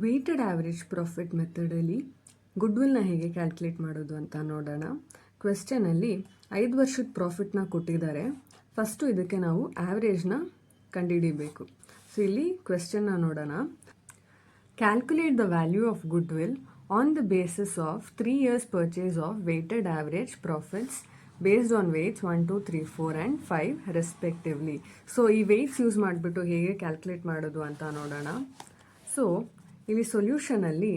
Weighted average profit ಮೆಥಡಲ್ಲಿ ಗುಡ್ವಿಲ್ನ ಹೇಗೆ calculate ಮಾಡೋದು ಅಂತ ನೋಡೋಣ. ಕ್ವೆಶ್ಚನಲ್ಲಿ 5 ವರ್ಷದ ಪ್ರಾಫಿಟ್ನ ಕೊಟ್ಟಿದ್ದಾರೆ. ಫಸ್ಟು ಇದಕ್ಕೆ ನಾವು ಆ್ಯಾವ್ರೇಜ್ನ ಕಂಡುಹಿಡಿಬೇಕು. ಸೊ ಇಲ್ಲಿ ಕ್ವೆಶ್ಚನ್ನ ನೋಡೋಣ. Calculate the value of goodwill on the basis of 3 years purchase of weighted average profits based on weights 1, 2, 3, 4 and 5 respectively. So ಈ ವೇಟ್ಸ್ ಯೂಸ್ ಮಾಡಿಬಿಟ್ಟು ಹೇಗೆ ಕ್ಯಾಲ್ಕುಲೇಟ್ ಮಾಡೋದು ಅಂತ ನೋಡೋಣ. ಸೊ ಇಲ್ಲಿ ಸೊಲ್ಯೂಷನಲ್ಲಿ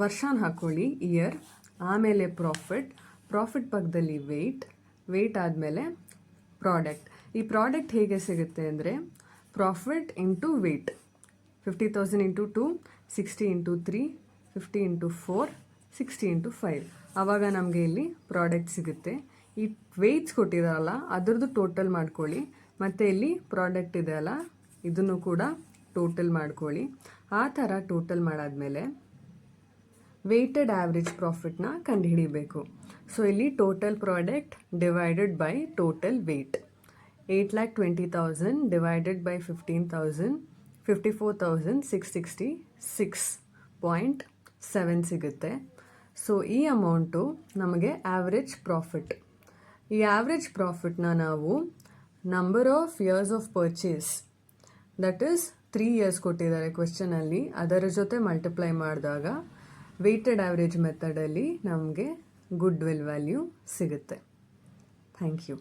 ವರ್ಷನ ಹಾಕ್ಕೊಳ್ಳಿ, ಇಯರ್, ಆಮೇಲೆ ಪ್ರಾಫಿಟ್ ಪಕ್ಕದಲ್ಲಿ ವೇಟ್ ಆದಮೇಲೆ ಪ್ರಾಡಕ್ಟ್. ಈ ಪ್ರಾಡಕ್ಟ್ ಹೇಗೆ ಸಿಗುತ್ತೆ ಅಂದರೆ profit into weight, 50,000 into 2, 60 into 3, 50 into 4, 60 into 5. ಆವಾಗ ನಮಗೆ ಇಲ್ಲಿ ಪ್ರಾಡಕ್ಟ್ ಸಿಗುತ್ತೆ. ಈ ವೇಟ್ಸ್ ಕೊಟ್ಟಿದಾರಲ್ಲ ಅದರದ್ದು ಟೋಟಲ್ ಮಾಡ್ಕೊಳ್ಳಿ, ಮತ್ತು ಇಲ್ಲಿ ಪ್ರಾಡಕ್ಟ್ ಇದೆ ಅಲ್ಲ ಇದನ್ನು ಕೂಡ ಟೋಟಲ್ ಮಾಡ್ಕೊಳ್ಳಿ. ಆ ಥರ ಟೋಟಲ್ ಮಾಡಾದಮೇಲೆ ವೇಟೆಡ್ ಆ್ಯಾವ್ರೇಜ್ ಪ್ರಾಫಿಟ್ನ ಕಂಡುಹಿಡಿಬೇಕು. ಸೊ ಇಲ್ಲಿ total product divided by total wait, 8,20,000 divided by 15,000, 54,666.7 ಸಿಗುತ್ತೆ. ಸೊ ಈ ಅಮೌಂಟು ನಮಗೆ ಆ್ಯಾವ್ರೇಜ್ ಪ್ರಾಫಿಟ್. ಈ ಆ್ಯಾವ್ರೇಜ್ ಪ್ರಾಫಿಟ್ನ ನಾವು number of years of purchase, that is 3 years ಕೊಟ್ಟಿದ್ದಾರೆ ಕ್ವೆಶ್ಚನಲ್ಲಿ, ಅದರ ಜೊತೆ ಮಲ್ಟಿಪ್ಲೈ ಮಾಡಿದಾಗ ವೇಟೆಡ್ ಆ್ಯಾವ್ರೇಜ್ ಮೆಥಡಲ್ಲಿ ನಮಗೆ ಗುಡ್ವಿಲ್ ವ್ಯಾಲ್ಯೂ ಸಿಗುತ್ತೆ. Thank you.